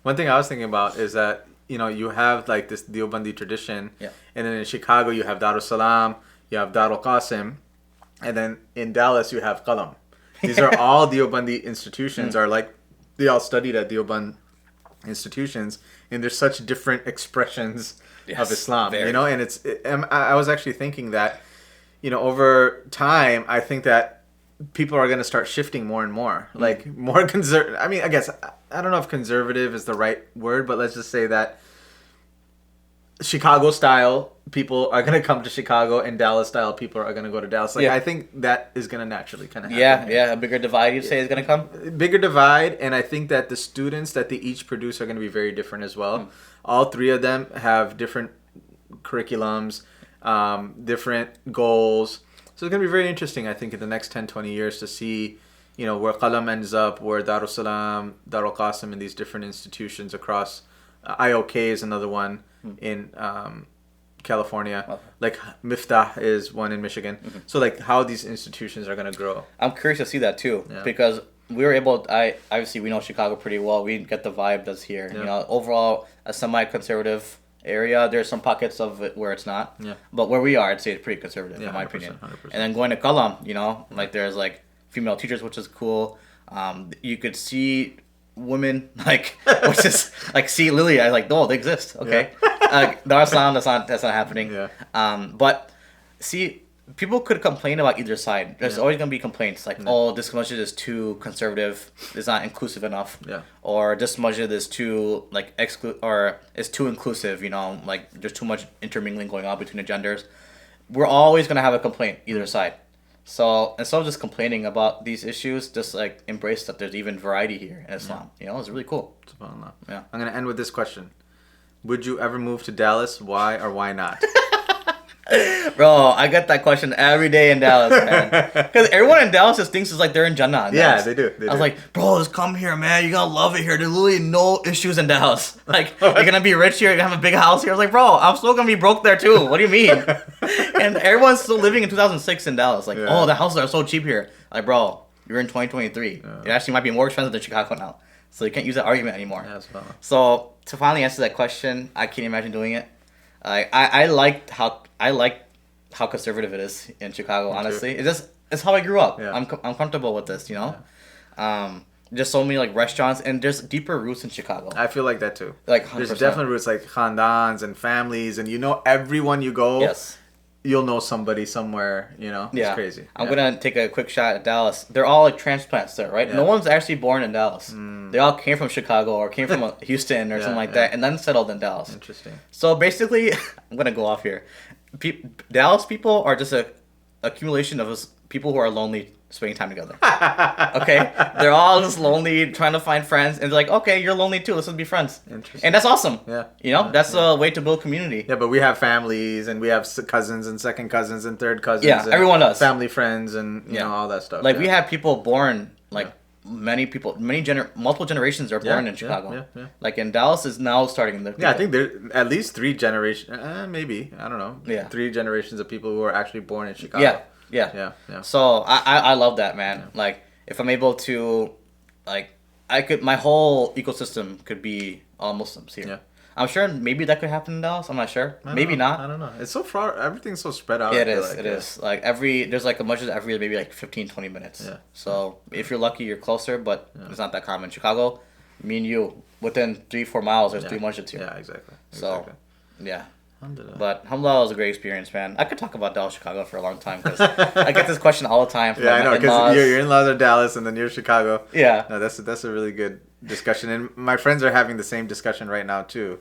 One thing I was thinking about is that you have like this Deobandi tradition, Yeah. and then in Chicago you have Darus Salam, you have Darul Qasim, and then in Dallas you have Qalam. These are all Deobandi institutions. Are like they all studied at Deoband institutions, and there's such different expressions Yes, of Islam. very. And I was actually thinking that over time, I think that people are going to start shifting more and more, like more conservative. I mean, I guess I don't know if conservative is the right word, but let's just say that Chicago style people are going to come to Chicago, and Dallas style people are going to go to Dallas. Like, Yeah. I think that is going to naturally kind of happen. Yeah, a bigger divide you'd say is gonna come. Bigger divide, and I think that the students that they each produce are going to be very different as well. All three of them have different curriculums, different goals. So it's going to be very interesting, I think, in the next 10, 20 years to see, where Qalam ends up, where Darussalam, Darul Qasim, and these different institutions across. IOK is another one in California. Okay. Like Miftah is one in Michigan. So like how these institutions are going to grow. I'm curious to see that too, Yeah. because we were able. Obviously we know Chicago pretty well. We get the vibe that's here. Yeah. Overall a semi-conservative area. There's some pockets of it where it's not. Yeah. But where we are, I'd say it's pretty conservative Yeah, in my 100%, opinion. 100%. And then going to Qalam, like there's like female teachers, which is cool. You could see women which is like see Lily. I like, oh, they exist. Okay. Dar es Salaam, that's not happening. Yeah. But see, people could complain about either side. There's always gonna be complaints like, oh, this masjid is too conservative, it's not inclusive enough. Yeah. Or this masjid is too or is too inclusive. Like there's too much intermingling going on between the genders. We're always gonna have a complaint either side. So instead of just complaining about these issues, just like embrace that there's even variety here in Islam. It's really cool. SubhanAllah. Yeah. I'm going to end with this question. Would you ever move to Dallas? Why or why not? Bro, I get that question every day in Dallas, man. Because everyone in Dallas just thinks it's like they're in Jannah. in Yeah, Dallas. they do. I was like, bro, just come here, man. You gotta love it here. There's literally no issues in Dallas. Like, you're gonna be rich here. You're gonna have a big house here. I was like, bro, I'm still gonna be broke there too. What do you mean? And everyone's still living in 2006 in Dallas. Like, Yeah. oh, the houses are so cheap here. Like, bro, you're in 2023. It actually might be more expensive than Chicago now. So you can't use that argument anymore. Yeah, SubhanAllah. So to finally answer that question, I can't imagine doing it. I liked how conservative it is in Chicago. Me too. Honestly, it's how I grew up. Yeah. I'm comfortable with this. There's so many like restaurants, and there's deeper roots in Chicago. I feel like that too. Like 100%. There's definitely roots like khandans and families, and everyone you go, Yes. you'll know somebody somewhere. Yeah. It's crazy. I'm gonna take a quick shot at Dallas. They're all like transplants there, right? Yeah. No one's actually born in Dallas. They all came from Chicago or came from Houston or Yeah, something like yeah. that, and then settled in Dallas. Interesting. So basically, I'm gonna go off here. Dallas people are just a accumulation of people who are lonely spending time together. Okay, they're all just lonely trying to find friends, and they're like, okay, you're lonely too. Let's just be friends. Interesting. And that's awesome. Yeah. That's a way to build community. Yeah, but we have families, and we have cousins and second cousins and third cousins. Yeah, and everyone does. Family friends and Yeah. all that stuff. Like yeah. we have people born multiple generations are born in yeah, Chicago. yeah. Like in Dallas is now starting the. Yeah, I think there's at least 3 generations. Maybe I don't know. Yeah. 3 generations of people who are actually born in Chicago. Yeah. Yeah. So I love that, man. Like if I'm able to, my whole ecosystem could be all Muslims here. Yeah. I'm sure maybe that could happen in Dallas. I'm not sure. I don't Maybe know. not. I don't know. It's so far. Everything's so spread out. Yeah, I it feel is. like, It yeah. is. Like there's like a masjid every maybe like 15, 20 minutes. Yeah. So if you're lucky, you're closer, but it's not that common. Chicago, me and you, within 3-4 miles, there's 3 masjids here. Yeah, exactly. So, yeah. Alhamdulillah. But alhamdulillah was a great experience, man. I could talk about Dallas, Chicago for a long time because I get this question all the time from Yeah, I my know, in-laws. because your in-laws are Dallas and then you're Chicago. Yeah. No, that's a really good discussion, and my friends are having the same discussion right now too.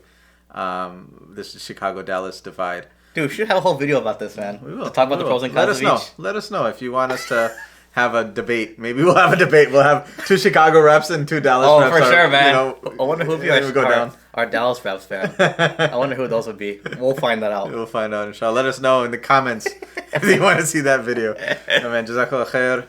This Chicago Dallas divide. Dude, we should have a whole video about this, man. We will. To talk about We the will. pros and Let cons us of know. each. Let us know if you want us to have a debate. Maybe we'll have a debate. We'll have 2 Chicago reps and 2 Dallas Oh, reps. for Or, sure, man. You know, I wonder who would be yeah, we'll go down. our Dallas reps, man. I wonder who those would be. We'll find that out. We'll find out, inshallah. Let us know in the comments if you want to see that video. Man, Jazakallah khair.